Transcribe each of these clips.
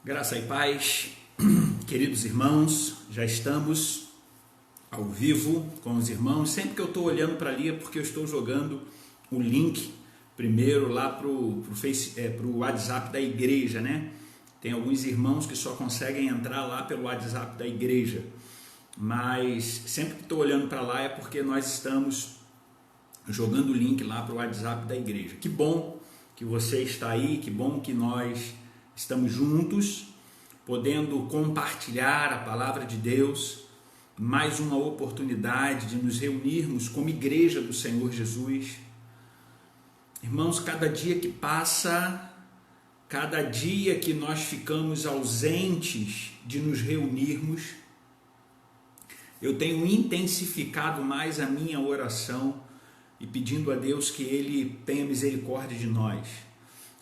Graça e paz, queridos irmãos, já estamos ao vivo com os irmãos. Sempre que eu estou olhando para ali é porque eu estou jogando o link primeiro lá para o WhatsApp da igreja, né? Tem alguns irmãos que só conseguem entrar lá pelo WhatsApp da igreja, mas sempre que estou olhando para lá é porque nós estamos jogando o link lá para o WhatsApp da igreja. Que bom que você está aí, que bom que nós estamos juntos, podendo compartilhar a palavra de Deus, mais uma oportunidade de nos reunirmos como igreja do Senhor Jesus. Irmãos, cada dia que passa, cada dia que nós ficamos ausentes de nos reunirmos, eu tenho intensificado mais a minha oração e pedindo a Deus que Ele tenha misericórdia de nós.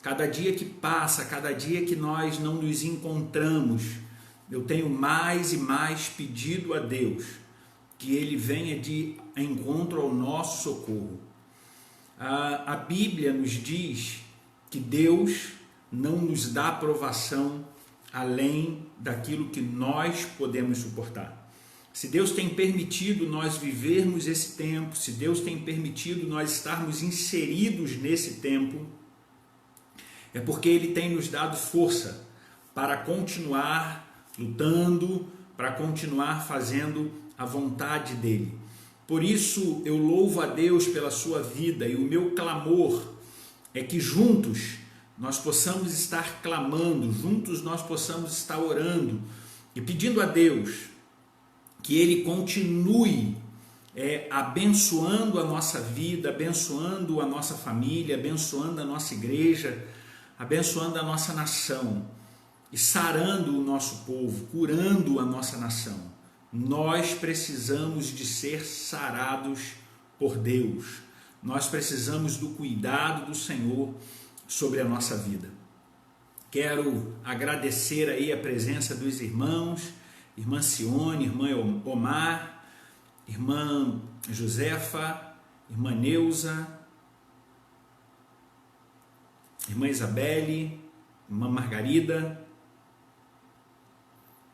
Cada dia que passa, cada dia que nós não nos encontramos, eu tenho mais e mais pedido a Deus que Ele venha de encontro ao nosso socorro. A Bíblia nos diz que Deus não nos dá provação além daquilo que nós podemos suportar. Se Deus tem permitido nós vivermos esse tempo, se Deus tem permitido nós estarmos inseridos nesse tempo, é porque Ele tem nos dado força para continuar lutando, para continuar fazendo a vontade dEle. Por isso eu louvo a Deus pela sua vida, e o meu clamor é que juntos nós possamos estar clamando, juntos nós possamos estar orando e pedindo a Deus que Ele continue abençoando a nossa vida, abençoando a nossa família, abençoando a nossa igreja, abençoando a nossa nação e sarando o nosso povo, curando a nossa nação. Nós precisamos de ser sarados por Deus. Nós precisamos do cuidado do Senhor sobre a nossa vida. Quero agradecer aí a presença dos irmãos, irmã Sione, irmã Omar, irmã Josefa, irmã Neuza, irmã Isabelle, irmã Margarida,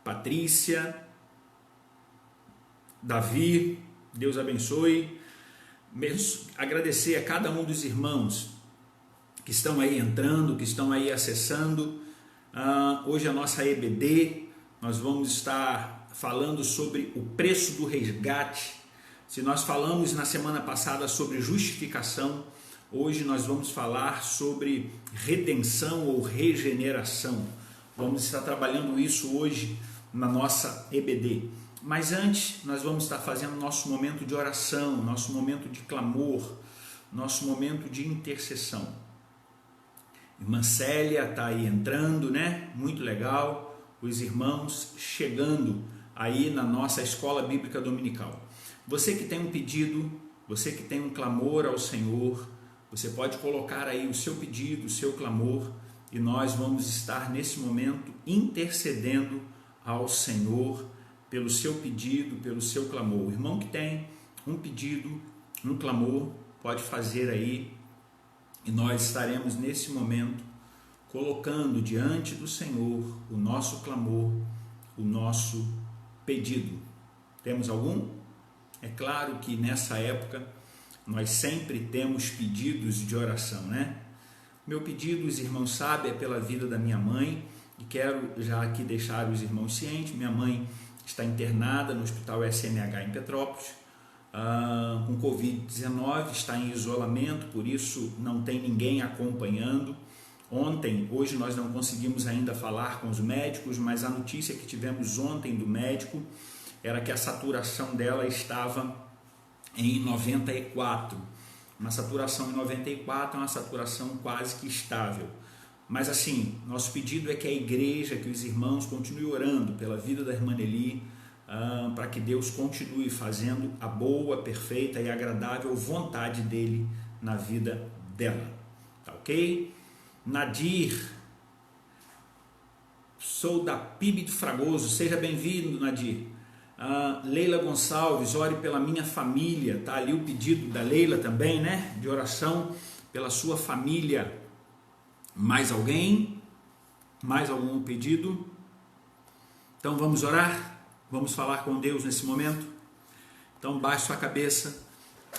Patrícia, Davi, Deus abençoe. Agradecer a cada um dos irmãos que estão aí entrando, que estão aí acessando. Hoje a nossa EBD, nós vamos estar falando sobre o preço do resgate. Se nós falamos na semana passada sobre justificação, hoje nós vamos falar sobre redenção ou regeneração. Vamos estar trabalhando isso hoje na nossa EBD. Mas antes, nós vamos estar fazendo nosso momento de oração, nosso momento de clamor, nosso momento de intercessão. Irmã Célia está aí entrando, né? Muito legal. Os irmãos chegando aí na nossa escola bíblica dominical. Você que tem um pedido, você que tem um clamor ao Senhor, você pode colocar aí o seu pedido, o seu clamor, e nós vamos estar nesse momento intercedendo ao Senhor pelo seu pedido, pelo seu clamor. O irmão que tem um pedido, um clamor, pode fazer aí, e nós estaremos nesse momento colocando diante do Senhor o nosso clamor, o nosso pedido. Temos algum? É claro que nessa época nós sempre temos pedidos de oração, né? Meu pedido, os irmãos sabem, é pela vida da minha mãe, e quero já aqui deixar os irmãos cientes. Minha mãe está internada no Hospital SMH em Petrópolis, com Covid-19, está em isolamento, por isso não tem ninguém acompanhando. Hoje nós não conseguimos ainda falar com os médicos, mas a notícia que tivemos ontem do médico era que a saturação dela estava em 94. Uma saturação em 94 é uma saturação quase que estável. Mas assim, nosso pedido é que a igreja, que os irmãos continuem orando pela vida da irmã Nelly, para que Deus continue fazendo a boa, perfeita e agradável vontade dele na vida dela. Tá ok? Nadir, sou da PIB do Fragoso, seja bem-vindo, Nadir. Leila Gonçalves, ore pela minha família, tá ali o pedido da Leila também, né, de oração pela sua família. Mais alguém? Mais algum pedido? Então vamos orar? Vamos falar com Deus nesse momento? Então baixe sua cabeça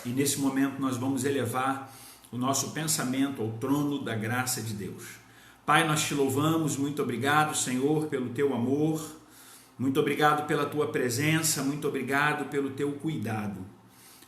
e nesse momento nós vamos elevar o nosso pensamento ao trono da graça de Deus. Pai, nós te louvamos, muito obrigado, Senhor, pelo teu amor, muito obrigado pela tua presença, muito obrigado pelo teu cuidado.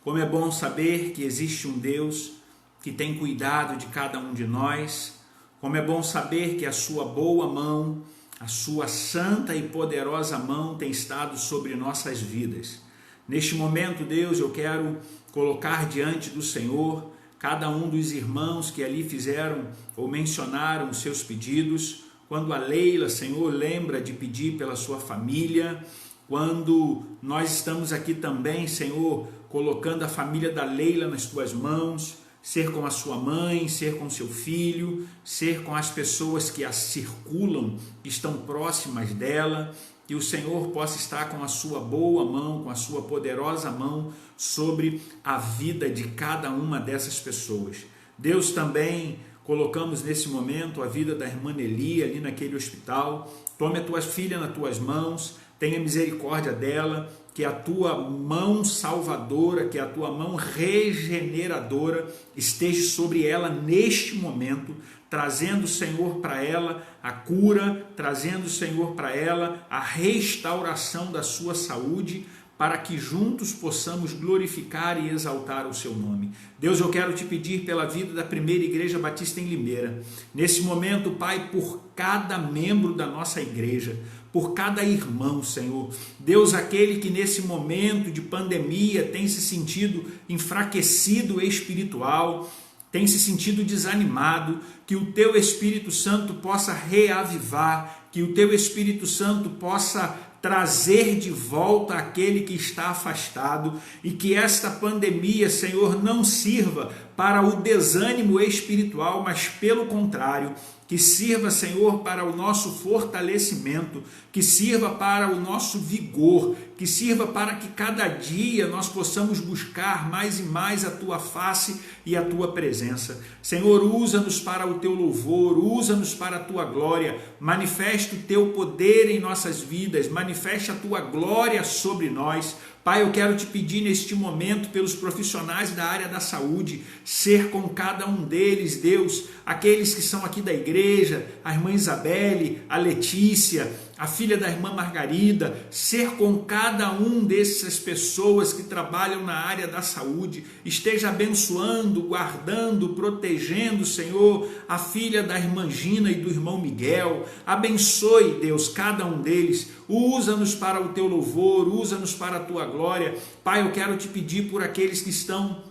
Como é bom saber que existe um Deus que tem cuidado de cada um de nós. Como é bom saber que a sua boa mão, a sua santa e poderosa mão tem estado sobre nossas vidas. Neste momento, Deus, eu quero colocar diante do Senhor cada um dos irmãos que ali fizeram ou mencionaram os seus pedidos. Quando a Leila, Senhor, lembra de pedir pela sua família, quando nós estamos aqui também, Senhor, colocando a família da Leila nas tuas mãos, ser com a sua mãe, ser com seu filho, ser com as pessoas que a circulam, que estão próximas dela, que o Senhor possa estar com a sua boa mão, com a sua poderosa mão sobre a vida de cada uma dessas pessoas. Deus, também colocamos nesse momento a vida da irmã Nelly ali naquele hospital. Tome a tua filha nas tuas mãos, tenha misericórdia dela, que a tua mão salvadora, que a tua mão regeneradora esteja sobre ela neste momento, trazendo, Senhor, para ela a cura, trazendo, Senhor, para ela a restauração da sua saúde, para que juntos possamos glorificar e exaltar o seu nome. Deus, eu quero te pedir pela vida da Primeira Igreja Batista em Limeira. Nesse momento, Pai, por cada membro da nossa igreja, por cada irmão, Senhor. Deus, aquele que nesse momento de pandemia tem se sentido enfraquecido espiritual, tem se sentido desanimado, que o teu Espírito Santo possa reavivar, que o teu Espírito Santo possa trazer de volta aquele que está afastado, e que esta pandemia, Senhor, não sirva para o desânimo espiritual, mas pelo contrário, que sirva, Senhor, para o nosso fortalecimento, que sirva para o nosso vigor, que sirva para que cada dia nós possamos buscar mais e mais a Tua face e a Tua presença. Senhor, usa-nos para o Teu louvor, usa-nos para a Tua glória, manifesta o Teu poder em nossas vidas, manifesta a Tua glória sobre nós. Pai, eu quero te pedir neste momento pelos profissionais da área da saúde, ser com cada um deles, Deus, aqueles que são aqui da igreja, a irmã Isabelle, a Letícia, a filha da irmã Margarida, ser com cada um dessas pessoas que trabalham na área da saúde, esteja abençoando, guardando, protegendo, Senhor, a filha da irmã Gina e do irmão Miguel. Abençoe, Deus, cada um deles, usa-nos para o teu louvor, usa-nos para a tua glória. Pai, eu quero te pedir por aqueles que estão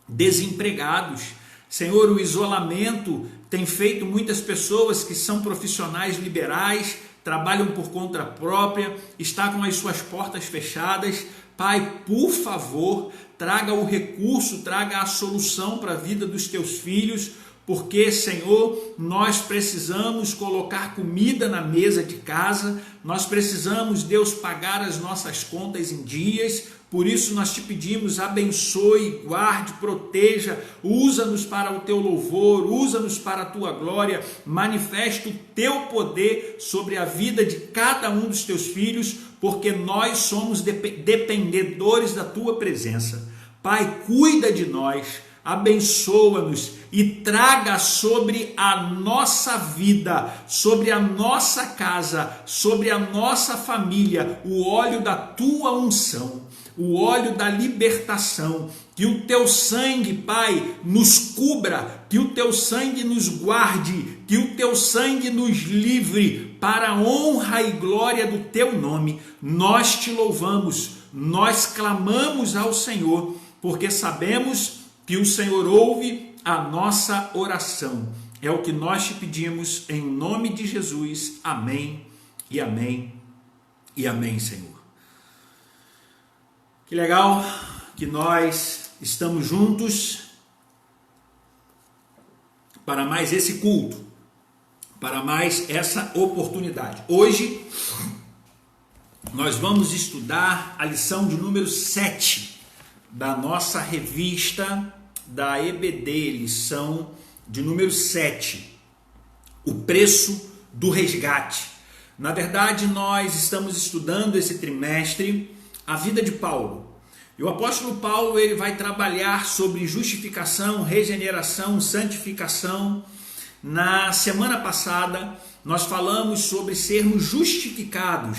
desempregados. Senhor, o isolamento tem feito muitas pessoas que são profissionais liberais, trabalham por conta própria, está com as suas portas fechadas. Pai, por favor, traga o recurso, traga a solução para a vida dos teus filhos, porque, Senhor, nós precisamos colocar comida na mesa de casa, nós precisamos, Deus, pagar as nossas contas em dias. Por isso nós te pedimos, abençoe, guarde, proteja, usa-nos para o teu louvor, usa-nos para a tua glória, manifesta o teu poder sobre a vida de cada um dos teus filhos, porque nós somos dependedores da tua presença. Pai, cuida de nós, abençoa-nos e traga sobre a nossa vida, sobre a nossa casa, sobre a nossa família, o óleo da tua unção, o óleo da libertação. Que o teu sangue, Pai, nos cubra, que o teu sangue nos guarde, que o teu sangue nos livre, para a honra e glória do teu nome. Nós te louvamos, nós clamamos ao Senhor, porque sabemos que o Senhor ouve a nossa oração. É o que nós te pedimos em nome de Jesus. Amém e amém e amém, Senhor. Que legal que nós estamos juntos para mais esse culto, para mais essa oportunidade. Hoje nós vamos estudar a lição de número 7 da nossa revista da EBD, lição de número 7, o preço do resgate. Na verdade, nós estamos estudando esse trimestre a vida de Paulo. E o apóstolo Paulo ele vai trabalhar sobre justificação, regeneração, santificação. Na semana passada, nós falamos sobre sermos justificados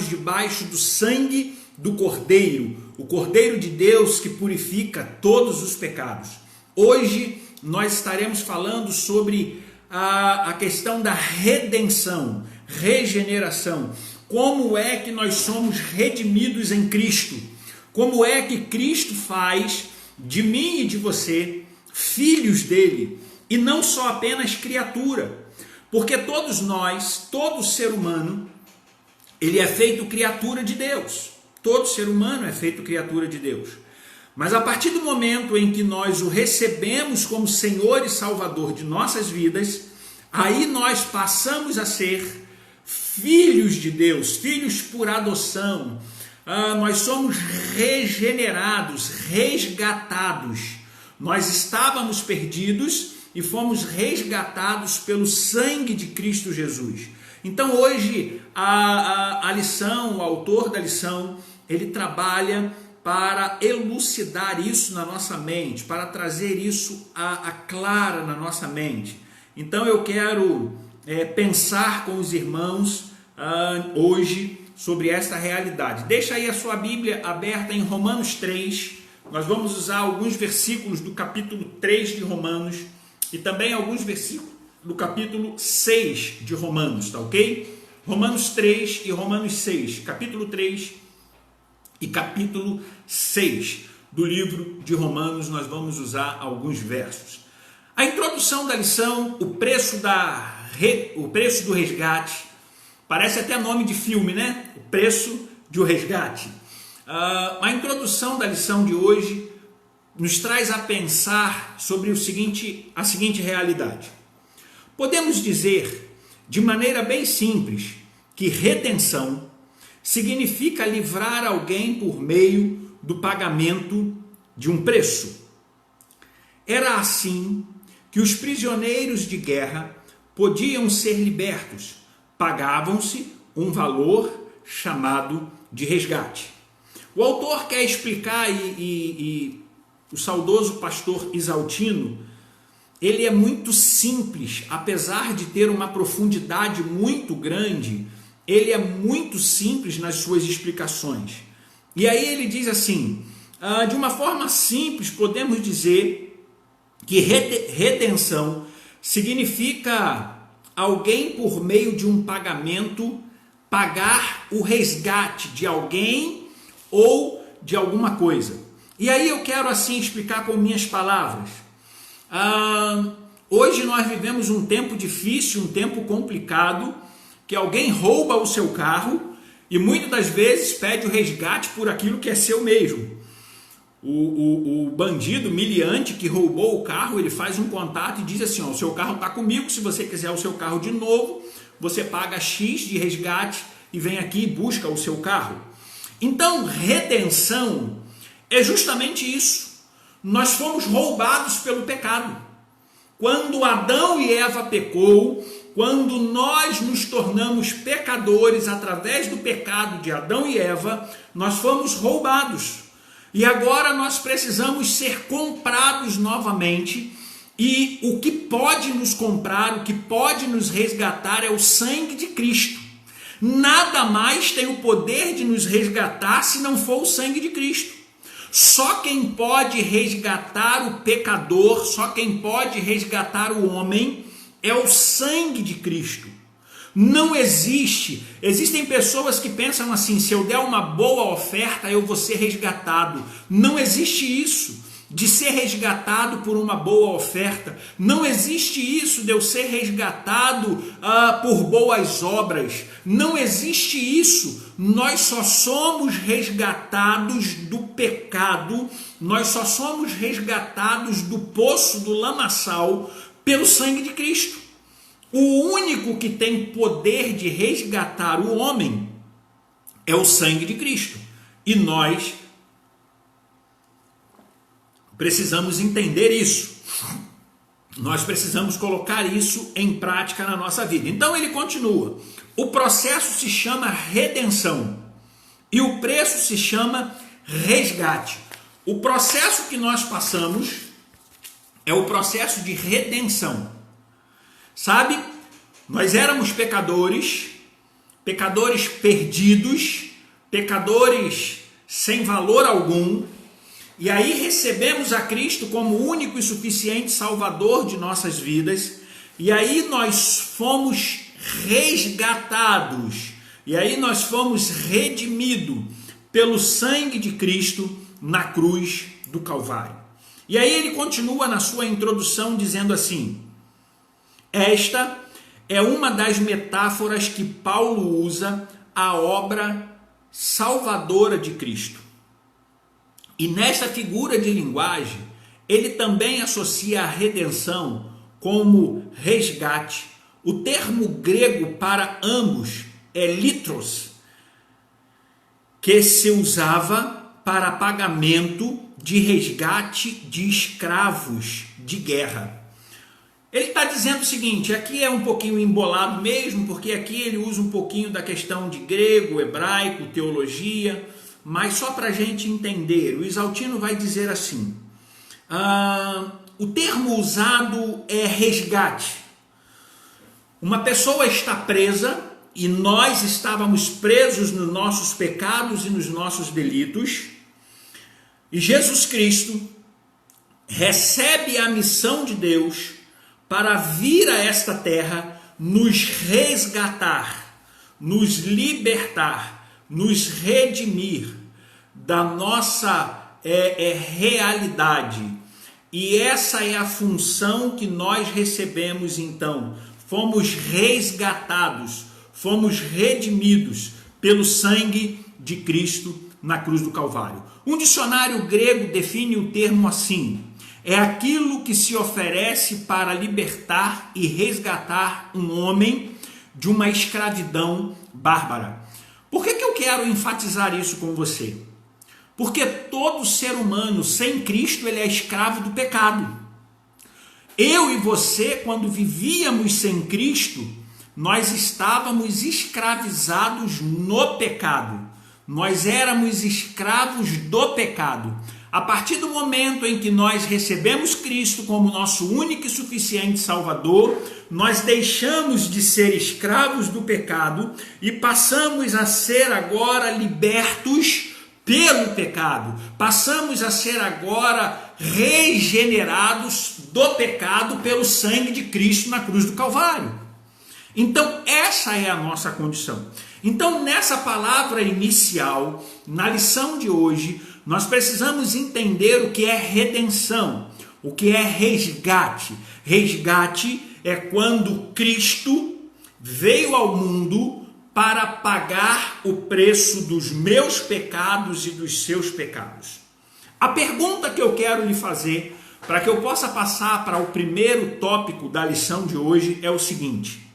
debaixo do sangue do Cordeiro, o Cordeiro de Deus que purifica todos os pecados. Hoje nós estaremos falando sobre a questão da redenção, regeneração. Como é que nós somos redimidos em Cristo? Como é que Cristo faz de mim e de você filhos dele e não só apenas criatura? Porque todos nós, todo ser humano, ele é feito criatura de Deus. Todo ser humano é feito criatura de Deus. Mas a partir do momento em que nós o recebemos como Senhor e Salvador de nossas vidas, aí nós passamos a ser filhos de Deus, filhos por adoção. Nós somos regenerados, resgatados. Nós estávamos perdidos e fomos resgatados pelo sangue de Cristo Jesus. Então hoje a lição, o autor da lição, ele trabalha para elucidar isso na nossa mente, para trazer isso a clara na nossa mente. Então eu quero pensar com os irmãos hoje sobre esta realidade. Deixa aí a sua Bíblia aberta em Romanos 3. Nós vamos usar alguns versículos do capítulo 3 de Romanos e também alguns versículos do capítulo 6 de Romanos, tá ok? Romanos 3 e Romanos 6, capítulo 3 e capítulo 6 do livro de Romanos, nós vamos usar alguns versos. A introdução da lição, o preço do resgate, parece até nome de filme, né? O preço do resgate. A introdução da lição de hoje nos traz a pensar sobre a seguinte realidade. Podemos dizer, de maneira bem simples, que redenção significa livrar alguém por meio do pagamento de um preço. Era assim que os prisioneiros de guerra podiam ser libertos, pagavam-se um valor chamado de resgate. O autor quer explicar e o saudoso pastor Isaltino, ele é muito simples, apesar de ter uma profundidade muito grande, ele é muito simples nas suas explicações. E aí ele diz assim, de uma forma simples, podemos dizer que redenção significa alguém por meio de um pagamento, pagar o resgate de alguém ou de alguma coisa. E aí eu quero assim explicar com minhas palavras. Hoje nós vivemos um tempo difícil, um tempo complicado, que alguém rouba o seu carro e muitas das vezes pede o resgate por aquilo que é seu mesmo. O bandido miliante que roubou o carro, ele faz um contato e diz assim, o seu carro está comigo, se você quiser o seu carro de novo, você paga X de resgate e vem aqui e busca o seu carro. Então, redenção é justamente isso. Nós fomos roubados pelo pecado. Quando Adão e Eva pecou, quando nós nos tornamos pecadores através do pecado de Adão e Eva, nós fomos roubados. E agora nós precisamos ser comprados novamente. E o que pode nos comprar, o que pode nos resgatar é o sangue de Cristo. Nada mais tem o poder de nos resgatar se não for o sangue de Cristo. Só quem pode resgatar o pecador, só quem pode resgatar o homem é o sangue de Cristo. Não existem pessoas que pensam assim, se eu der uma boa oferta eu vou ser resgatado. Não existe isso de ser resgatado por uma boa oferta. Não existe isso de eu ser resgatado por boas obras. Não existe isso. Nós só somos resgatados do pecado, nós só somos resgatados do poço do lamaçal pelo sangue de Cristo. O único que tem poder de resgatar o homem é o sangue de Cristo. E nós precisamos entender isso. nós precisamos colocar isso em prática na nossa vida. Então ele continua: o processo se chama redenção e o preço se chama resgate. O processo que nós passamos é o processo de redenção. Sabe, nós éramos pecadores, pecadores perdidos, pecadores sem valor algum, e aí recebemos a Cristo como único e suficiente Salvador de nossas vidas, e aí nós fomos resgatados, e aí nós fomos redimidos pelo sangue de Cristo na cruz do Calvário. E aí ele continua na sua introdução dizendo assim: esta é uma das metáforas que Paulo usa à obra salvadora de Cristo. E nesta figura de linguagem, ele também associa a redenção como resgate. O termo grego para ambos é litros, que se usava para pagamento de resgate de escravos de guerra. Ele está dizendo o seguinte, aqui é um pouquinho embolado mesmo, porque aqui ele usa um pouquinho da questão de grego, hebraico, teologia, mas só para a gente entender, o Isaltino vai dizer assim, o termo usado é resgate. Uma pessoa está presa e nós estávamos presos nos nossos pecados e nos nossos delitos, e Jesus Cristo recebe a missão de Deus para vir a esta terra nos resgatar, nos libertar, nos redimir da nossa realidade. E essa é a função que nós recebemos então. Fomos resgatados, fomos redimidos pelo sangue de Cristo na cruz do Calvário. Um dicionário grego define o termo assim: é aquilo que se oferece para libertar e resgatar um homem de uma escravidão bárbara. Por que eu quero enfatizar isso com você? Porque todo ser humano sem Cristo ele é escravo do pecado. Eu e você, quando vivíamos sem Cristo, nós estávamos escravizados no pecado. Nós éramos escravos do pecado. A partir do momento em que nós recebemos Cristo como nosso único e suficiente Salvador, nós deixamos de ser escravos do pecado e passamos a ser agora libertos pelo pecado. Passamos a ser agora regenerados do pecado pelo sangue de Cristo na cruz do Calvário. Então essa é a nossa condição. Então nessa palavra inicial, na lição de hoje, nós precisamos entender o que é redenção, o que é resgate. Resgate é quando Cristo veio ao mundo para pagar o preço dos meus pecados e dos seus pecados. A pergunta que eu quero lhe fazer, para que eu possa passar para o primeiro tópico da lição de hoje, é o seguinte: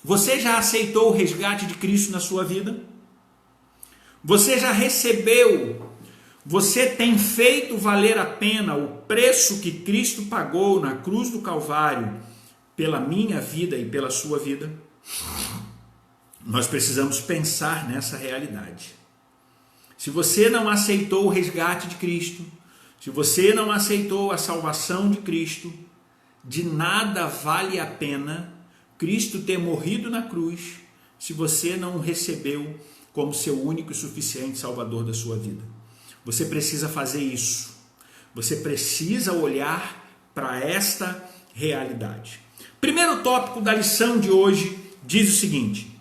você já aceitou o resgate de Cristo na sua vida? Você já recebeu? Você tem feito valer a pena o preço que Cristo pagou na cruz do Calvário pela minha vida e pela sua vida? Nós precisamos pensar nessa realidade. Se você não aceitou o resgate de Cristo, se você não aceitou a salvação de Cristo, de nada vale a pena Cristo ter morrido na cruz se você não o recebeu como seu único e suficiente Salvador da sua vida. Você precisa fazer isso. Você precisa olhar para esta realidade. Primeiro tópico da lição de hoje diz o seguinte: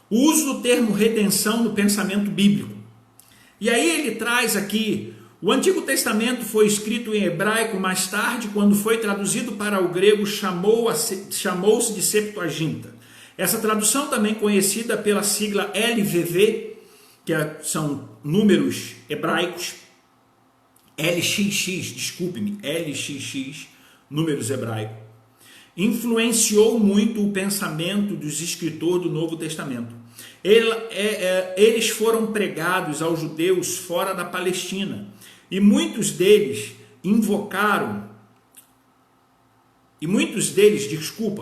o uso do termo redenção no pensamento bíblico. E aí ele traz aqui: o Antigo Testamento foi escrito em hebraico, mais tarde, quando foi traduzido para o grego, chamou-se de Septuaginta. Essa tradução também conhecida pela sigla LVV, que são números hebraicos, LXX, números hebraicos, influenciou muito o pensamento dos escritores do Novo Testamento. Eles foram pregados aos judeus fora da Palestina, e muitos deles invocaram E muitos deles,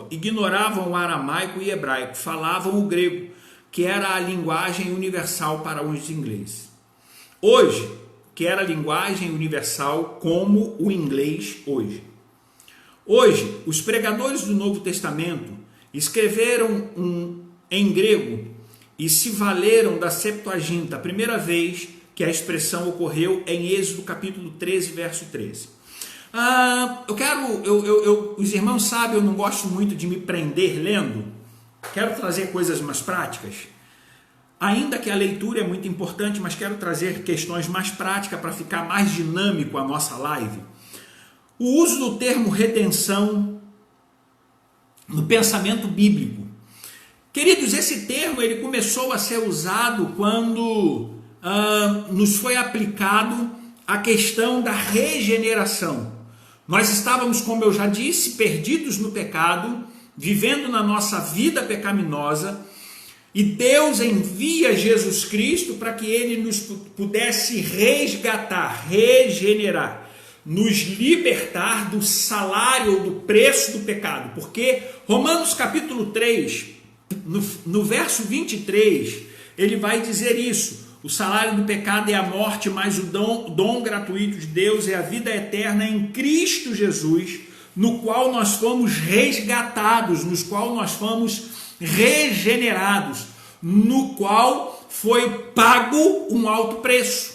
ignoravam o aramaico e hebraico, falavam o grego, que era a linguagem universal para os ingleses. Hoje, que era a linguagem universal como o inglês hoje. Hoje, os pregadores do Novo Testamento escreveram em grego e se valeram da Septuaginta, a primeira vez que a expressão ocorreu em Êxodo capítulo 13, verso 13. Os irmãos sabem, eu não gosto muito de me prender lendo, quero trazer coisas mais práticas, ainda que a leitura é muito importante, mas quero trazer questões mais práticas para ficar mais dinâmico a nossa live. O uso do termo redenção no pensamento bíblico. Queridos, esse termo ele começou a ser usado quando nos foi aplicado a questão da regeneração. Nós estávamos, como eu já disse, perdidos no pecado, vivendo na nossa vida pecaminosa, e Deus envia Jesus Cristo para que Ele nos pudesse resgatar, regenerar, nos libertar do salário ou do preço do pecado. Porque Romanos capítulo 3, no verso 23, ele vai dizer isso. O salário do pecado é a morte, mas o dom gratuito de Deus é a vida eterna em Cristo Jesus, no qual nós fomos resgatados, no qual nós fomos regenerados, no qual foi pago um alto preço.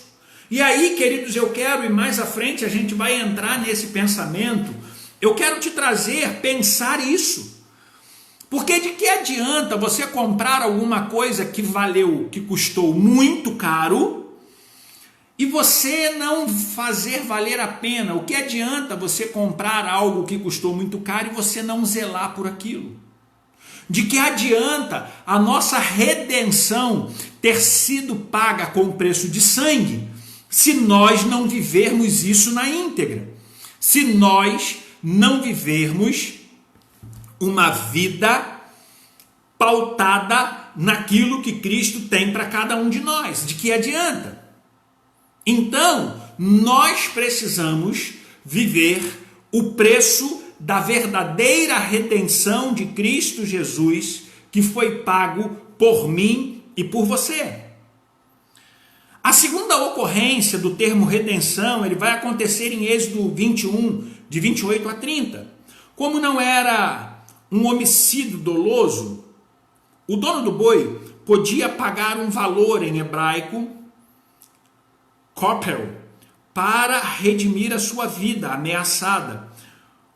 E aí, queridos, eu quero, e mais à frente a gente vai entrar nesse pensamento, eu quero te trazer, pensar isso. Porque de que adianta você comprar alguma coisa que custou muito caro, e você não fazer valer a pena? O que adianta você comprar algo que custou muito caro e você não zelar por aquilo? De que adianta a nossa redenção ter sido paga com preço de sangue, se nós não vivermos isso na íntegra? Se nós não vivermos uma vida pautada naquilo que Cristo tem para cada um de nós, de que adianta? Então, nós precisamos viver o preço da verdadeira redenção de Cristo Jesus, que foi pago por mim e por você. A segunda ocorrência do termo redenção, ele vai acontecer em Êxodo 21, de 28 a 30. Como não era um homicídio doloso, o dono do boi podia pagar um valor em hebraico, kopel, para redimir a sua vida ameaçada.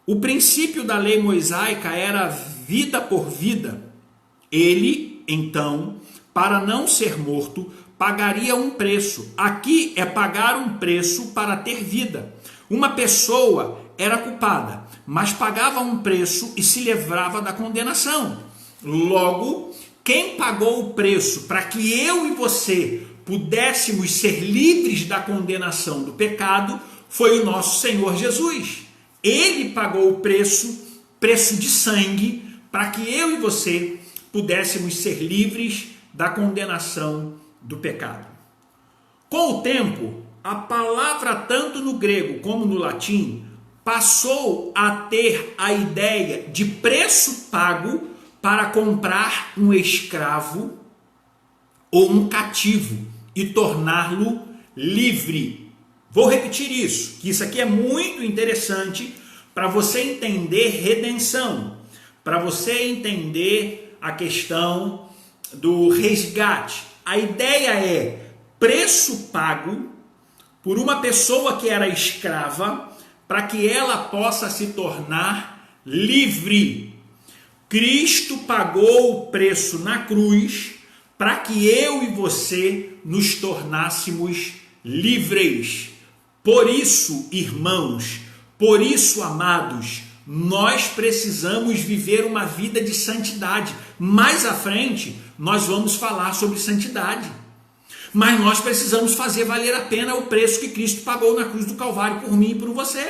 O princípio da lei mosaica era vida por vida. Ele, então, para não ser morto, pagaria um preço. Aqui é pagar um preço para ter vida. Uma pessoa era culpada, mas pagava um preço e se livrava da condenação. Logo, quem pagou o preço para que eu e você pudéssemos ser livres da condenação do pecado foi o nosso Senhor Jesus. Ele pagou o preço de sangue, para que eu e você pudéssemos ser livres da condenação do pecado. Com o tempo, a palavra tanto no grego como no latim passou a ter a ideia de preço pago para comprar um escravo ou um cativo e torná-lo livre. Vou repetir isso, que isso aqui é muito interessante para você entender redenção, para você entender a questão do resgate. A ideia é preço pago por uma pessoa que era escrava para que ela possa se tornar livre. Cristo pagou o preço na cruz para que eu e você nos tornássemos livres. Por isso, irmãos, por isso, amados, nós precisamos viver uma vida de santidade. Mais à frente, nós vamos falar sobre santidade. Mas nós precisamos fazer valer a pena o preço que Cristo pagou na cruz do Calvário por mim e por você.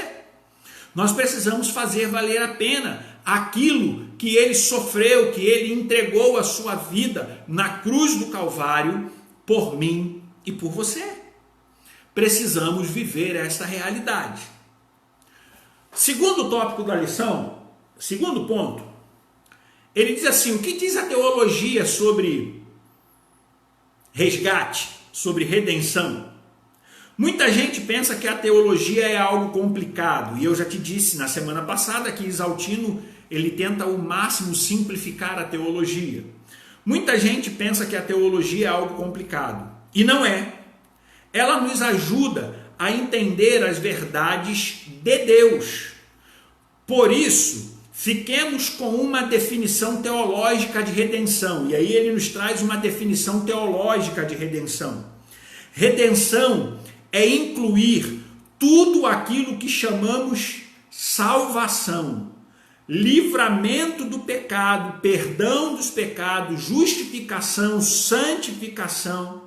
Nós precisamos fazer valer a pena aquilo que ele sofreu, que ele entregou a sua vida na cruz do Calvário por mim e por você. Precisamos viver essa realidade. Segundo tópico da lição, Segundo ponto, ele diz assim: o que diz a teologia sobre resgate, sobre redenção? Muita gente pensa que a teologia é algo complicado, e eu já te disse na semana passada que Isaltino ele tenta ao máximo simplificar a teologia. Muita gente pensa que a teologia é algo complicado, e não é. Ela nos ajuda a entender as verdades de Deus. Por isso, fiquemos com uma definição teológica de redenção. E aí ele nos traz uma definição teológica de redenção. Redenção é incluir tudo aquilo que chamamos salvação, livramento do pecado, perdão dos pecados, justificação, santificação.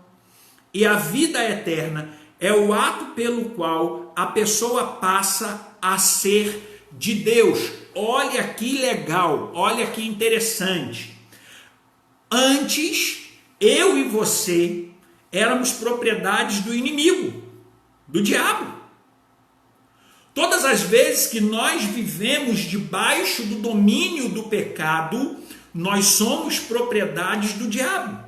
E a vida eterna é o ato pelo qual a pessoa passa a ser de Deus. Olha que legal, olha que interessante. Antes, eu e você éramos propriedades do inimigo, do diabo. Todas as vezes que nós vivemos debaixo do domínio do pecado, nós somos propriedades do diabo.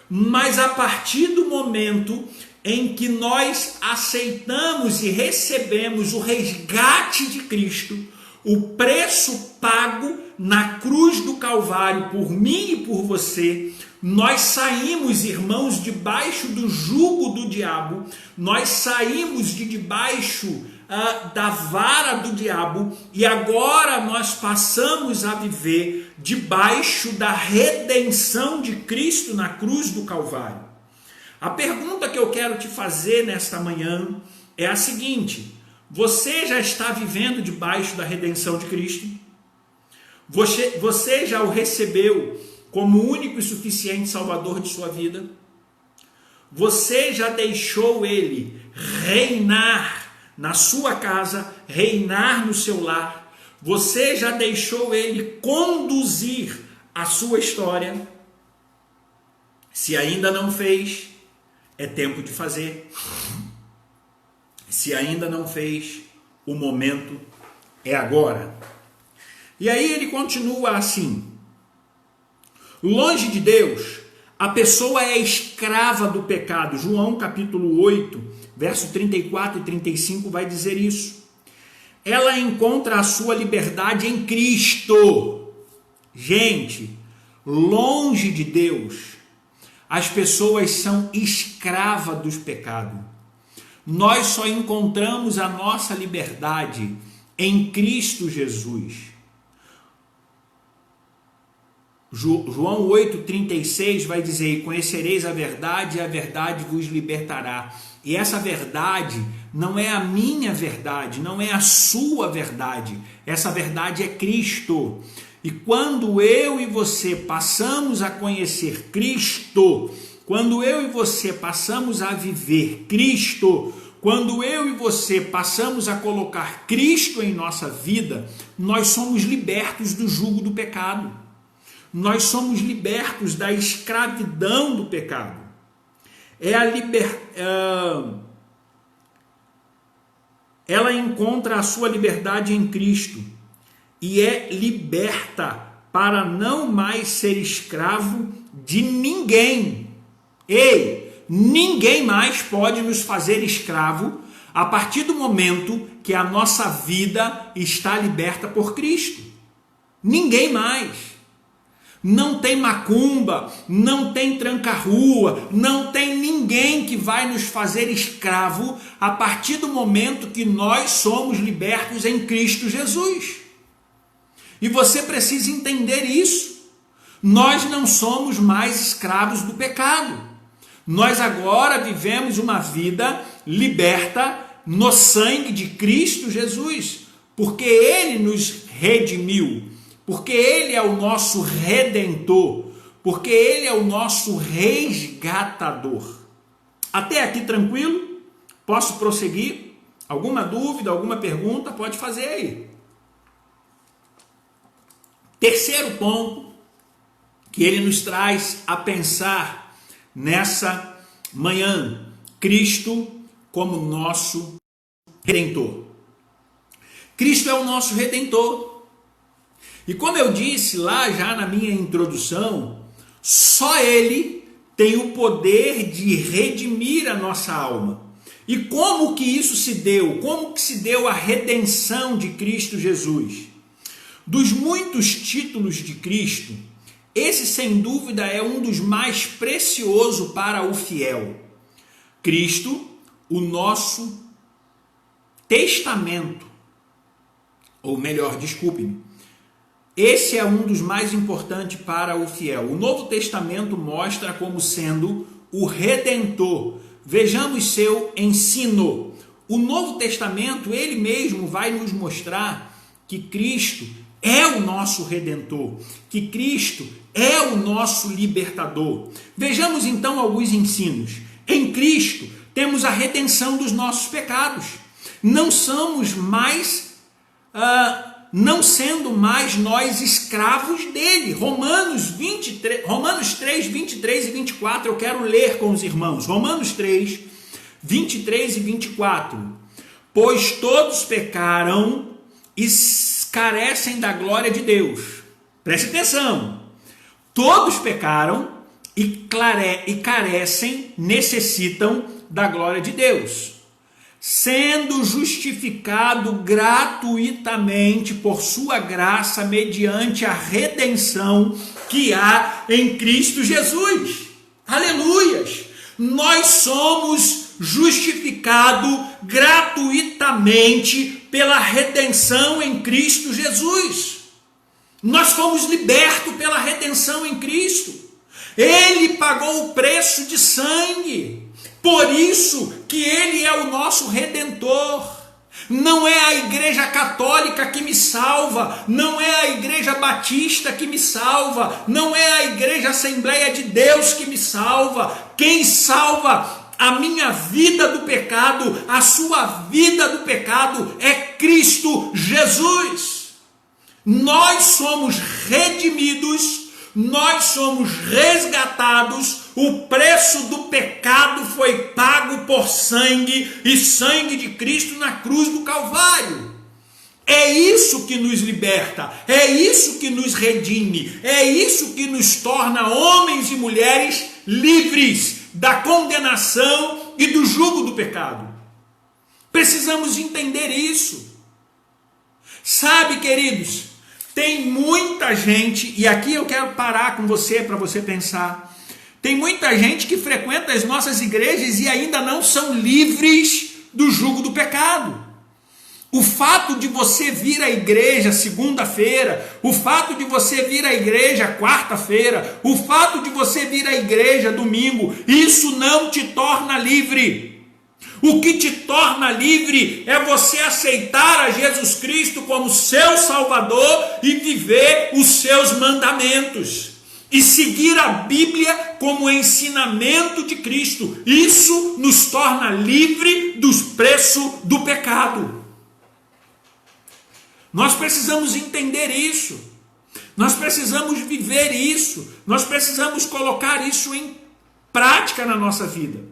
Mas a partir do momento em que nós aceitamos e recebemos o resgate de Cristo, o preço pago na cruz do Calvário por mim e por você, nós saímos, irmãos, debaixo do jugo do diabo, nós saímos de debaixo da vara do diabo e agora nós passamos a viver debaixo da redenção de Cristo na cruz do Calvário. A pergunta que eu quero te fazer nesta manhã é a seguinte: você já está vivendo debaixo da redenção de Cristo? Você já o recebeu como único e suficiente Salvador de sua vida? Você já deixou Ele reinar na sua casa, reinar no seu lar? Você já deixou Ele conduzir a sua história? Se ainda não fez, é tempo de fazer. Se ainda não fez, o momento é agora. E aí ele continua assim: longe de Deus, a pessoa é escrava do pecado. João capítulo 8, verso 34 e 35 vai dizer isso. Ela encontra a sua liberdade em Cristo. Gente, longe de Deus, as pessoas são escravas dos pecados. Nós só encontramos a nossa liberdade em Cristo Jesus. João 8,36 vai dizer: e conhecereis a verdade, e a verdade vos libertará. E essa verdade não é a minha verdade, não é a sua verdade. Essa verdade é Cristo. E quando eu e você passamos a conhecer Cristo, quando eu e você passamos a viver Cristo, quando eu e você passamos a colocar Cristo em nossa vida, nós somos libertos do jugo do pecado. Nós somos libertos da escravidão do pecado. Ela encontra a sua liberdade em Cristo e é liberta para não mais ser escravo de ninguém. Ei, ninguém mais pode nos fazer escravo a partir do momento que a nossa vida está liberta por Cristo. Ninguém mais. Não tem macumba, não tem tranca-rua, não tem ninguém que vai nos fazer escravo a partir do momento que nós somos libertos em Cristo Jesus. E você precisa entender isso. Nós não somos mais escravos do pecado. Nós agora vivemos uma vida liberta no sangue de Cristo Jesus, porque Ele nos redimiu. Porque Ele é o nosso redentor, porque Ele é o nosso resgatador. Até aqui tranquilo? Posso prosseguir? Alguma dúvida, alguma pergunta? Pode fazer aí. Terceiro ponto que ele nos traz a pensar nessa manhã: Cristo como nosso redentor. Cristo é o nosso redentor. E como eu disse lá já na minha introdução, só Ele tem o poder de redimir a nossa alma. E como que isso se deu? Como que se deu a redenção de Cristo Jesus? Dos muitos títulos de Cristo, esse sem dúvida é um dos mais preciosos para o fiel. Cristo, o nosso testamento, ou melhor, desculpe-me, esse é um dos mais importantes para o fiel. O Novo Testamento mostra como sendo o Redentor. Vejamos seu ensino. O Novo Testamento, ele mesmo vai nos mostrar que Cristo é o nosso Redentor, que Cristo é o nosso libertador. Vejamos então alguns ensinos. Em Cristo temos a redenção dos nossos pecados. Não somos mais, não sendo mais nós escravos dele. Romanos 3, 23 e 24, eu quero ler com os irmãos. Romanos 3, 23 e 24. Pois todos pecaram e carecem da glória de Deus. Preste atenção. Todos pecaram e carecem, necessitam da glória de Deus, sendo justificado gratuitamente por sua graça mediante a redenção que há em Cristo Jesus. Aleluias! Nós somos justificados gratuitamente pela redenção em Cristo Jesus. Nós fomos libertos pela redenção em Cristo. Ele pagou o preço de sangue. Por isso que Ele é o nosso Redentor. Não é a Igreja Católica que me salva, não é a Igreja Batista que me salva, não é a Igreja Assembleia de Deus que me salva. Quem salva a minha vida do pecado, a sua vida do pecado, é Cristo Jesus. Nós somos redimidos, nós somos resgatados, o preço do pecado foi pago por sangue e sangue de Cristo na cruz do Calvário. É isso que nos liberta, é isso que nos redime, é isso que nos torna homens e mulheres livres da condenação e do jugo do pecado. Precisamos entender isso. Sabe, queridos, tem muita gente, e aqui eu quero parar com você para você pensar, tem muita gente que frequenta as nossas igrejas e ainda não são livres do jugo do pecado. O fato de você vir à igreja segunda-feira, o fato de você vir à igreja quarta-feira, o fato de você vir à igreja domingo, isso não te torna livre. O que te torna livre é você aceitar a Jesus Cristo como seu Salvador e viver os seus mandamentos. E seguir a Bíblia como ensinamento de Cristo. Isso nos torna livre dos preços do pecado. Nós precisamos entender isso. Nós precisamos viver isso. Nós precisamos colocar isso em prática na nossa vida.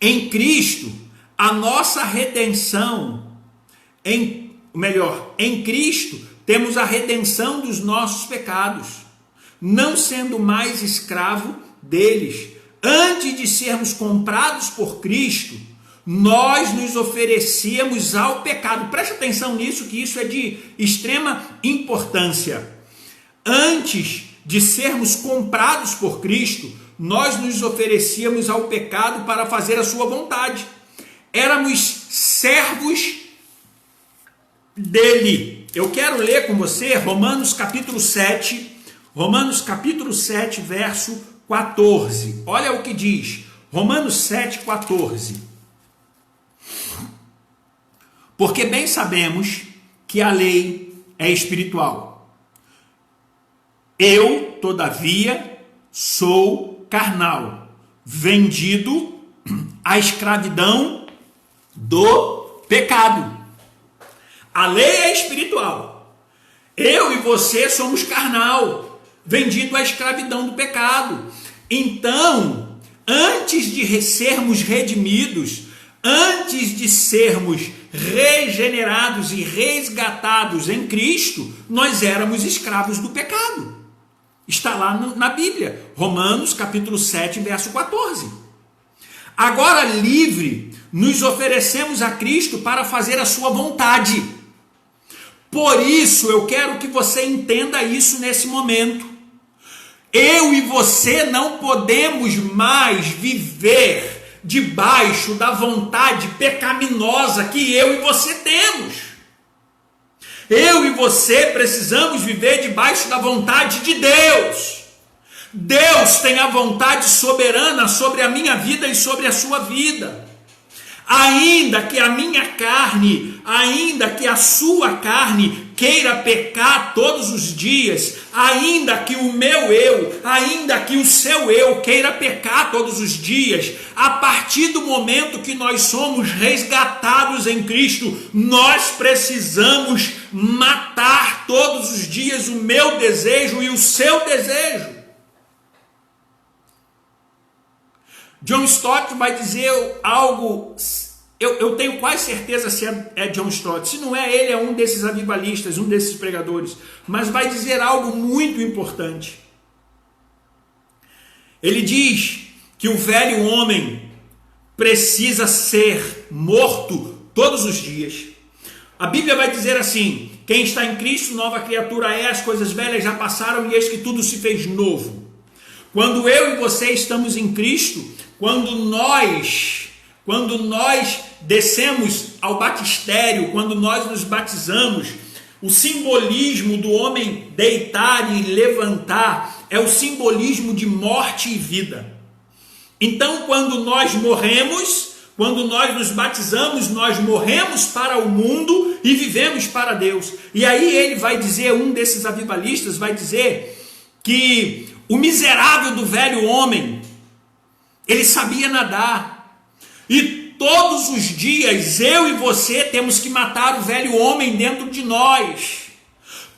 Em Cristo, a nossa redenção, em Cristo, temos a redenção dos nossos pecados, não sendo mais escravo deles. Antes de sermos comprados por Cristo, nós nos oferecíamos ao pecado. Preste atenção nisso, que isso é de extrema importância. Antes de sermos comprados por Cristo, nós nos oferecíamos ao pecado para fazer a sua vontade. Éramos servos dele. Eu quero ler com você Romanos capítulo 7, verso 14. Olha o que diz, Romanos 7, 14. Porque bem sabemos que a lei é espiritual. Eu, todavia, sou carnal, vendido à escravidão do pecado. A lei é espiritual. Eu e você somos carnal, vendido à escravidão do pecado. Então, antes de sermos redimidos, Antes de sermos regenerados e resgatados em Cristo, nós éramos escravos do pecado. Está lá na Bíblia, Romanos capítulo 7, verso 14. Agora livre, nos oferecemos a Cristo para fazer a sua vontade. Por isso, eu quero que você entenda isso nesse momento. Eu e você não podemos mais viver debaixo da vontade pecaminosa que eu e você temos. Eu e você precisamos viver debaixo da vontade de Deus. Deus tem a vontade soberana sobre a minha vida e sobre a sua vida. Ainda que a minha carne, ainda que a sua carne queira pecar todos os dias, ainda que o meu eu, ainda que o seu eu queira pecar todos os dias, a partir do momento que nós somos resgatados em Cristo, nós precisamos matar todos os dias o meu desejo e o seu desejo. John Stott vai dizer algo, eu tenho quase certeza se é John Stott, se não é ele, é um desses avivalistas, um desses pregadores, mas vai dizer algo muito importante. Ele diz que o velho homem precisa ser morto todos os dias. A Bíblia vai dizer assim: quem está em Cristo, nova criatura é, as coisas velhas já passaram e eis que tudo se fez novo. Quando eu e você estamos em Cristo, quando nós descemos ao batistério, quando nós nos batizamos, o simbolismo do homem deitar e levantar é o simbolismo de morte e vida. Então, quando nós morremos, quando nós nos batizamos, nós morremos para o mundo e vivemos para Deus. E aí ele vai dizer, um desses avivalistas vai dizer que o miserável do velho homem, ele sabia nadar. E todos os dias eu e você temos que matar o velho homem dentro de nós.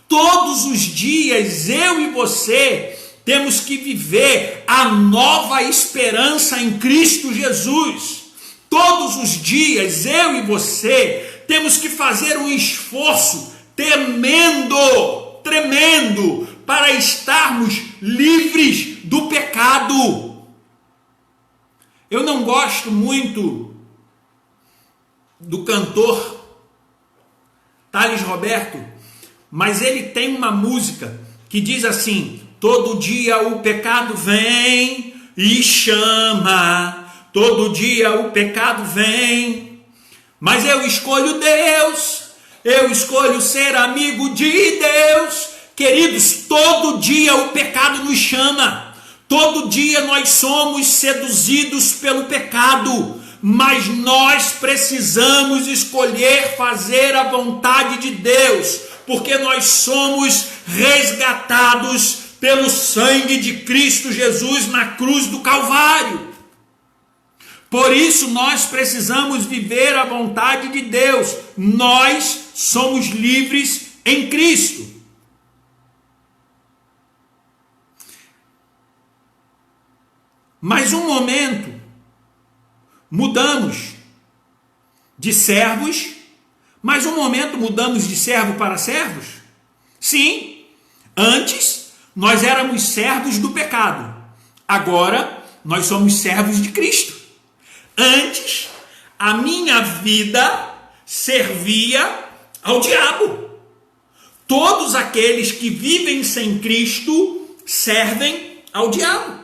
Todos os dias eu e você temos que viver a nova esperança em Cristo Jesus. Todos os dias eu e você temos que fazer um esforço tremendo para estarmos livres do pecado. Eu não gosto muito do cantor Thales Roberto, mas ele tem uma música que diz assim: todo dia o pecado vem e chama, todo dia o pecado vem, mas eu escolho Deus, eu escolho ser amigo de Deus. Queridos, todo dia o pecado nos chama, todo dia nós somos seduzidos pelo pecado, mas nós precisamos escolher fazer a vontade de Deus, porque nós somos resgatados pelo sangue de Cristo Jesus na cruz do Calvário. Por isso nós precisamos viver a vontade de Deus. Nós somos livres em Cristo. Mas um momento mudamos de servos, mas um momento mudamos de servo para servos? Sim, antes nós éramos servos do pecado, agora nós somos servos de Cristo. Antes a minha vida servia ao diabo. Todos aqueles que vivem sem Cristo servem ao diabo.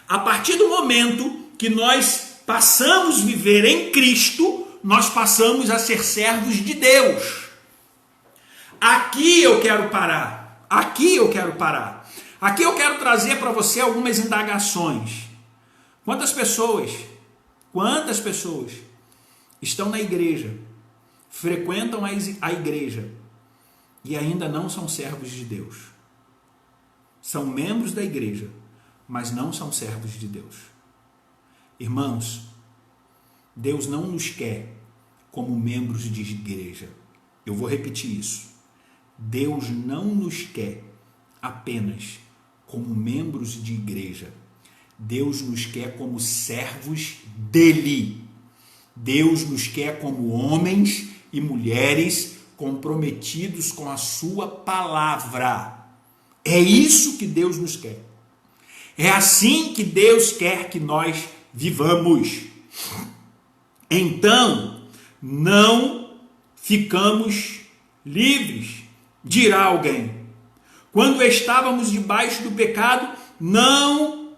A partir do momento que nós passamos a viver em Cristo, nós passamos a ser servos de Deus. Aqui eu quero parar. Aqui eu quero trazer para você algumas indagações. Quantas pessoas estão na igreja, frequentam a igreja e ainda não são servos de Deus? São membros da igreja, mas não são servos de Deus. Irmãos, Deus não nos quer como membros de igreja. Eu vou repetir isso. Deus não nos quer apenas como membros de igreja. Deus nos quer como servos dele. Deus nos quer como homens e mulheres comprometidos com a sua palavra. É isso que Deus nos quer. É assim que Deus quer que nós vivamos. Então, não ficamos livres, dirá alguém. Quando estávamos debaixo do pecado, não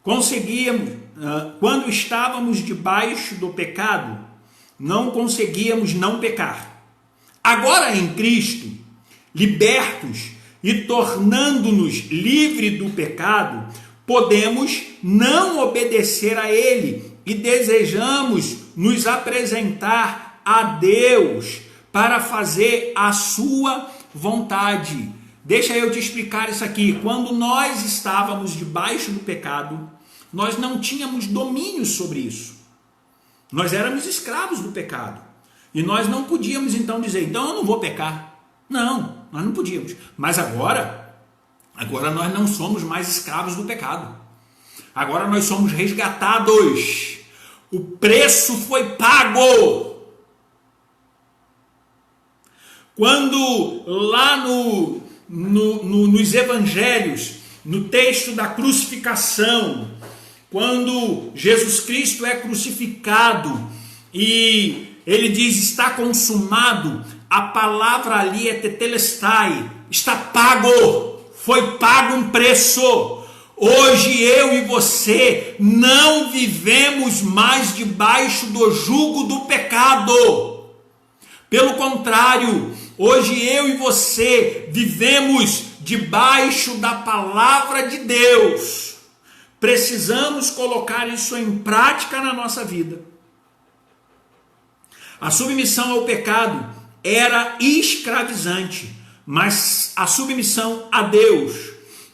conseguíamos. Quando estávamos debaixo do pecado, não conseguíamos não pecar. Agora em Cristo, libertos e tornando-nos livres do pecado, podemos não obedecer a Ele e desejamos nos apresentar a Deus para fazer a sua vontade. Deixa eu te explicar isso aqui. Quando nós estávamos debaixo do pecado, nós não tínhamos domínio sobre isso. Nós éramos escravos do pecado. E nós não podíamos então dizer, então eu não vou pecar. Não, nós não podíamos. Mas agora nós não somos mais escravos do pecado. Agora nós somos resgatados. O preço foi pago. Quando lá nos evangelhos, no texto da crucificação, quando Jesus Cristo é crucificado e ele diz está consumado, a palavra ali é tetelestai, está pago, foi pago um preço. Hoje eu e você não vivemos mais debaixo do jugo do pecado. Pelo contrário, hoje eu e você vivemos debaixo da palavra de Deus. Precisamos colocar isso em prática na nossa vida. A submissão ao pecado era escravizante, mas a submissão a Deus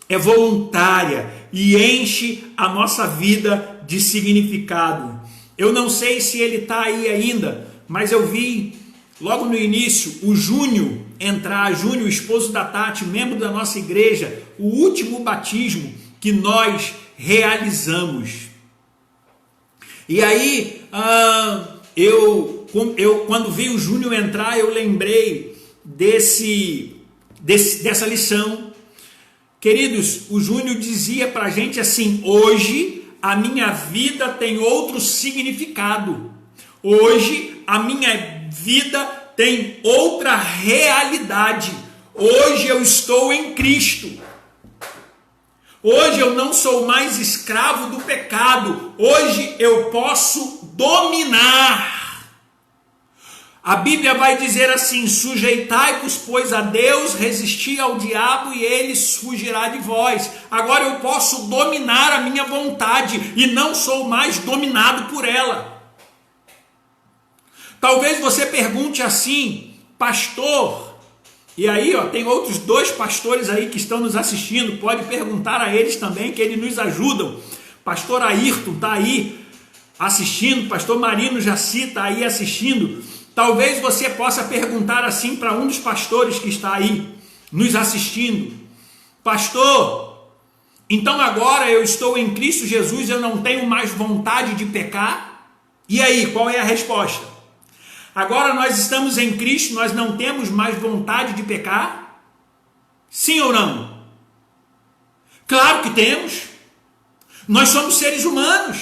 é voluntária e enche a nossa vida de significado. Eu não sei se ele está aí ainda, mas eu vi logo no início o Júnior entrar, Júnior, esposo da Tati, membro da nossa igreja, o último batismo que nós realizamos. E aí, quando vi o Júnior entrar, eu lembrei dessa lição. Queridos, o Júnior dizia para a gente assim, hoje a minha vida tem outro significado. Hoje a minha vida tem outra realidade. Hoje eu estou em Cristo. Hoje eu não sou mais escravo do pecado. Hoje eu posso dominar. A Bíblia vai dizer assim, sujeitai-vos, pois, a Deus, resisti ao diabo e ele fugirá de vós. Agora eu posso dominar a minha vontade e não sou mais dominado por ela. Talvez você pergunte assim, pastor, e aí tem outros 2 pastores aí que estão nos assistindo, pode perguntar a eles também que eles nos ajudam. Pastor Ayrton está aí assistindo, pastor Marino Jaci está aí assistindo. Talvez você possa perguntar assim para um dos pastores que está aí nos assistindo, pastor, então agora eu estou em Cristo Jesus, eu não tenho mais vontade de pecar? E aí, qual é a resposta? Agora nós estamos em Cristo, nós não temos mais vontade de pecar? Sim ou não? Claro que temos. Nós somos seres humanos.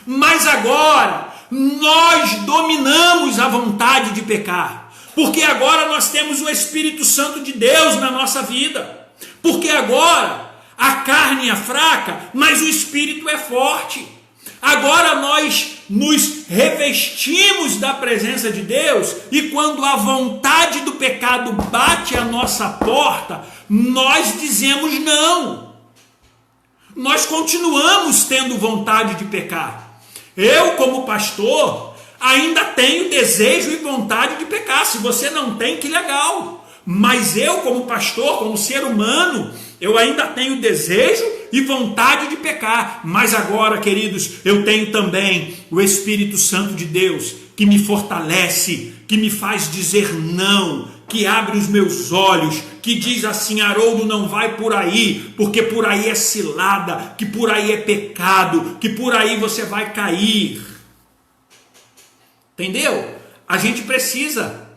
Mas agora nós dominamos a vontade de pecar. Porque agora nós temos o Espírito Santo de Deus na nossa vida. Porque agora a carne é fraca, mas o Espírito é forte. Agora nós nos revestimos da presença de Deus e quando a vontade do pecado bate à nossa porta, nós dizemos não. Nós continuamos tendo vontade de pecar. Eu, como pastor, ainda tenho desejo e vontade de pecar. Se você não tem, que legal. Mas eu, como pastor, como ser humano, eu ainda tenho desejo e vontade de pecar. Mas agora, queridos, eu tenho também o Espírito Santo de Deus, que me fortalece, que me faz dizer não, que abre os meus olhos, que diz assim, Haroldo, não vai por aí, porque por aí é cilada, que por aí é pecado, que por aí você vai cair. Entendeu? A gente precisa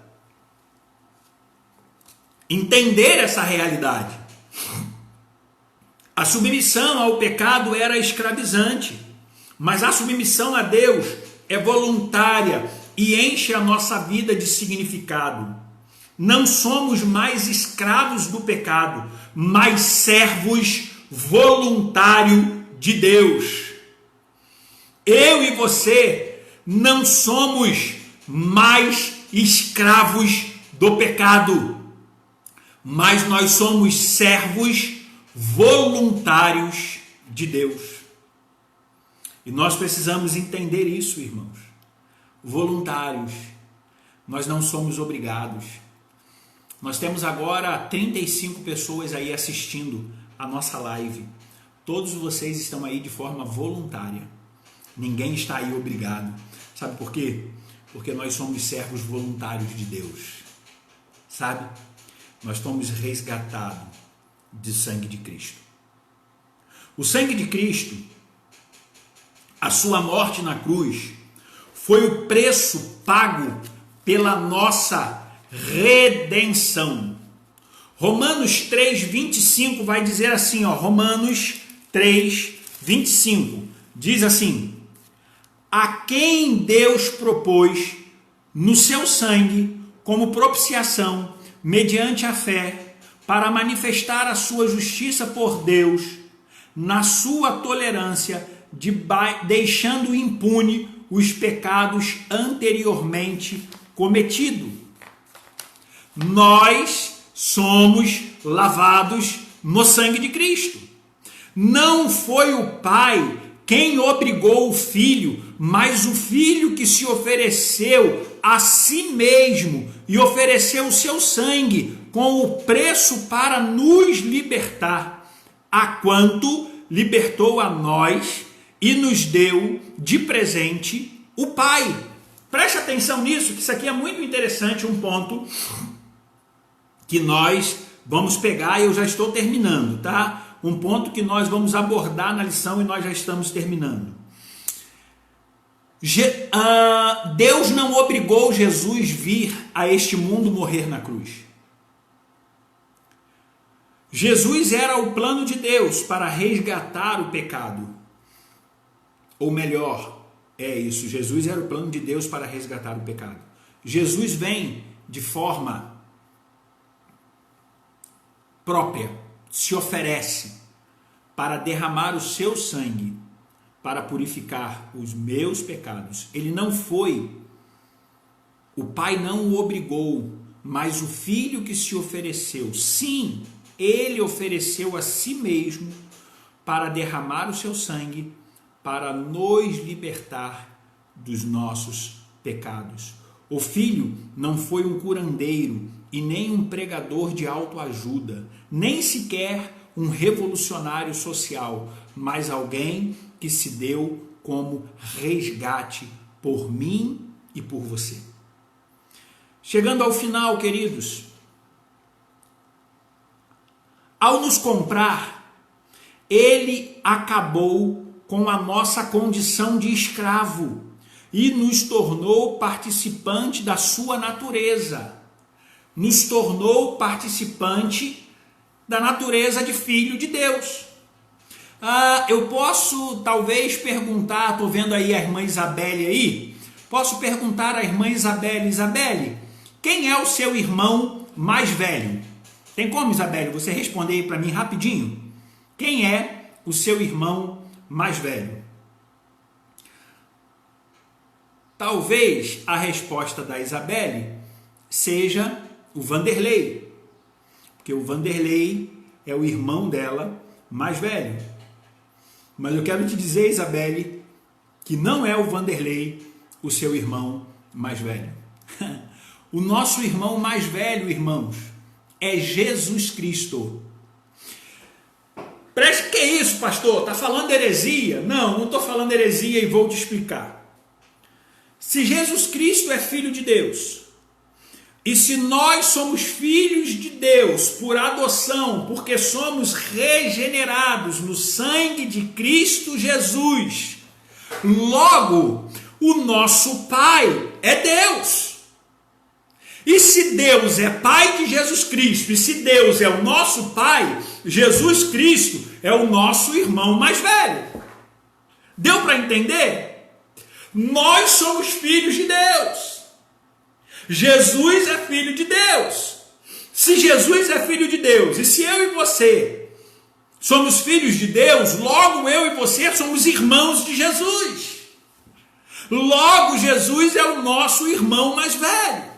entender essa realidade. A submissão ao pecado era escravizante, mas a submissão a Deus é voluntária e enche a nossa vida de significado. Não somos mais escravos do pecado, mas servos voluntários de Deus. Eu e você não somos mais escravos do pecado, mas nós somos servos voluntários de Deus. E nós precisamos entender isso, irmãos. Voluntários. Nós não somos obrigados. Nós temos agora 35 pessoas aí assistindo a nossa live. Todos vocês estão aí de forma voluntária. Ninguém está aí obrigado. Sabe por quê? Porque nós somos servos voluntários de Deus. Sabe? Nós fomos resgatados de sangue de Cristo. O sangue de Cristo, a sua morte na cruz, foi o preço pago pela nossa redenção. Romanos 3:25 vai dizer assim, ó, Romanos 3:25 diz assim: a quem Deus propôs no seu sangue como propiciação mediante a fé para manifestar a sua justiça por Deus na sua tolerância, deixando impune os pecados anteriormente cometidos. Nós somos lavados no sangue de Cristo. Não foi o Pai quem obrigou o Filho, mas o Filho que se ofereceu a si mesmo e ofereceu o seu sangue com o preço para nos libertar, a quanto libertou a nós e nos deu de presente o Pai. Preste atenção nisso, que isso aqui é muito interessante, um ponto que nós vamos pegar e eu já estou terminando, tá? Um ponto que nós vamos abordar na lição e nós já estamos terminando. Deus não obrigou Jesus vir a este mundo morrer na cruz. Jesus era o plano de Deus para resgatar o pecado. Ou melhor, é isso, Jesus era o plano de Deus para resgatar o pecado. Jesus vem de forma própria, se oferece para derramar o seu sangue, para purificar os meus pecados. Ele não foi, o Pai não o obrigou, mas o Filho que se ofereceu. Sim, ele ofereceu a si mesmo para derramar o seu sangue, para nos libertar dos nossos pecados. O Filho não foi um curandeiro e nem um pregador de autoajuda, nem sequer um revolucionário social, mas alguém que se deu como resgate por mim e por você. Chegando ao final, queridos, ao nos comprar, ele acabou com a nossa condição de escravo e nos tornou participante da sua natureza. Nos tornou participante da natureza de filho de Deus. Eu posso talvez perguntar, estou vendo aí a irmã Isabelle aí, posso perguntar à irmã Isabelle: Isabelle, quem é o seu irmão mais velho? Tem como, Isabelle, você responder aí para mim rapidinho? Quem é o seu irmão mais velho? Talvez a resposta da Isabelle seja o Vanderlei, porque o Vanderlei é o irmão dela mais velho. Mas eu quero te dizer, Isabelle, que não é o Vanderlei o seu irmão mais velho. O nosso irmão mais velho, irmãos, é Jesus Cristo. Preste, que é isso, pastor? Está falando heresia? Não, não estou falando heresia e vou te explicar. Se Jesus Cristo é filho de Deus, e se nós somos filhos de Deus por adoção, porque somos regenerados no sangue de Cristo Jesus, logo, o nosso Pai é Deus. E se Deus é Pai de Jesus Cristo, e se Deus é o nosso Pai, Jesus Cristo é o nosso irmão mais velho. Deu para entender? Nós somos filhos de Deus. Jesus é filho de Deus. Se Jesus é filho de Deus, e se eu e você somos filhos de Deus, logo eu e você somos irmãos de Jesus. Logo Jesus é o nosso irmão mais velho.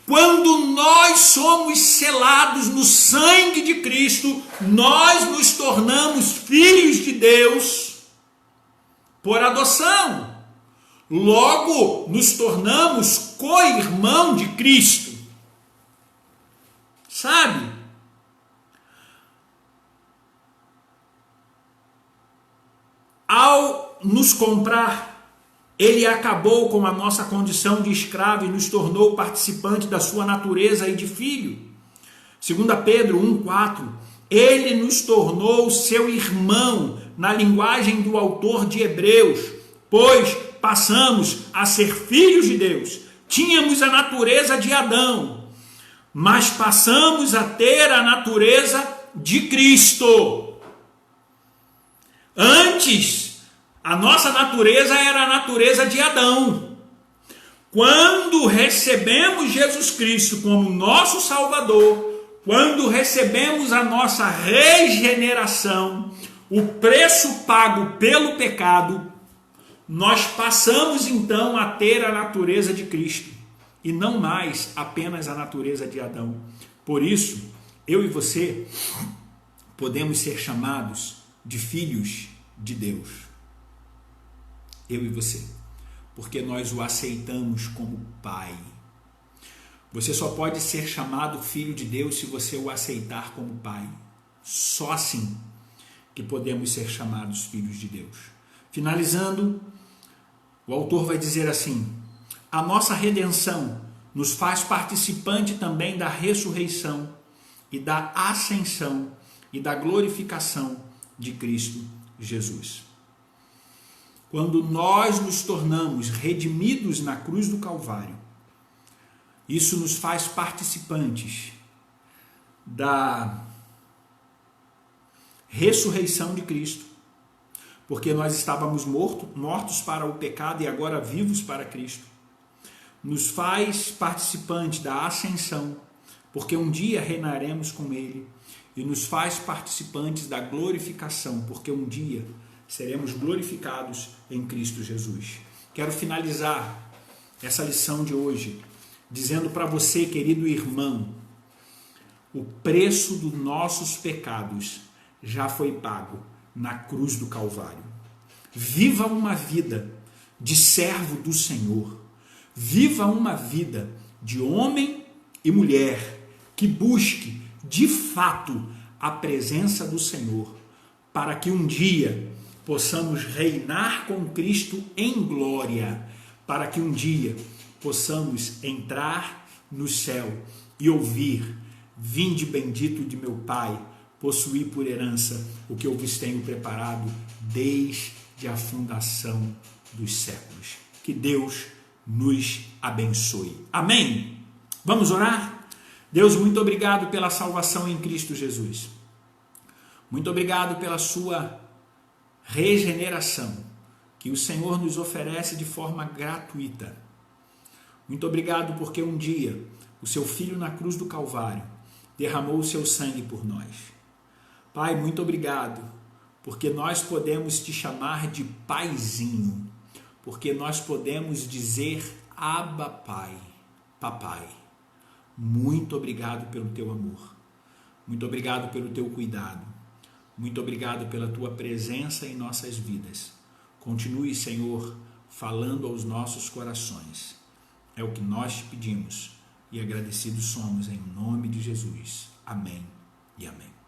Quando nós somos selados no sangue de Cristo, nós nos tornamos filhos de Deus por adoção. Logo, nos tornamos co-irmão de Cristo. Sabe? Ao nos comprar, Ele acabou com a nossa condição de escravo e nos tornou participante da sua natureza e de filho. 2 Pedro 1,4. Ele nos tornou seu irmão, na linguagem do autor de Hebreus, pois passamos a ser filhos de Deus. Tínhamos a natureza de Adão, mas passamos a ter a natureza de Cristo. Antes, a nossa natureza era a natureza de Adão. Quando recebemos Jesus Cristo como nosso Salvador, quando recebemos a nossa regeneração, o preço pago pelo pecado, nós passamos então a ter a natureza de Cristo e não mais apenas a natureza de Adão. Por isso, eu e você podemos ser chamados de filhos de Deus. Eu e você, porque nós o aceitamos como Pai. Você só pode ser chamado filho de Deus se você o aceitar como Pai. Só assim que podemos ser chamados filhos de Deus. Finalizando, o autor vai dizer assim: a nossa redenção nos faz participante também da ressurreição e da ascensão e da glorificação de Cristo Jesus. Quando nós nos tornamos redimidos na cruz do Calvário, isso nos faz participantes da ressurreição de Cristo, porque nós estávamos mortos para o pecado e agora vivos para Cristo. Nos faz participantes da ascensão, porque um dia reinaremos com Ele, e nos faz participantes da glorificação, porque um dia seremos glorificados em Cristo Jesus. Quero finalizar essa lição de hoje dizendo para você, querido irmão, o preço dos nossos pecados já foi pago na cruz do Calvário. Viva uma vida de servo do Senhor. Viva uma vida de homem e mulher que busque de fato a presença do Senhor, para que um dia possamos reinar com Cristo em glória, para que um dia possamos entrar no céu e ouvir: vinde bendito de meu Pai, possuir por herança o que eu vos tenho preparado desde a fundação dos séculos. Que Deus nos abençoe. Amém? Vamos orar? Deus, muito obrigado pela salvação em Cristo Jesus. Muito obrigado pela sua regeneração, que o Senhor nos oferece de forma gratuita. Muito obrigado porque um dia o seu Filho na cruz do Calvário derramou o seu sangue por nós. Pai, muito obrigado porque nós podemos te chamar de Paizinho, porque nós podemos dizer Abba Pai, Papai. Muito obrigado pelo teu amor, muito obrigado pelo teu cuidado, muito obrigado pela tua presença em nossas vidas. Continue, Senhor, falando aos nossos corações. É o que nós te pedimos e agradecidos somos em nome de Jesus. Amém e amém.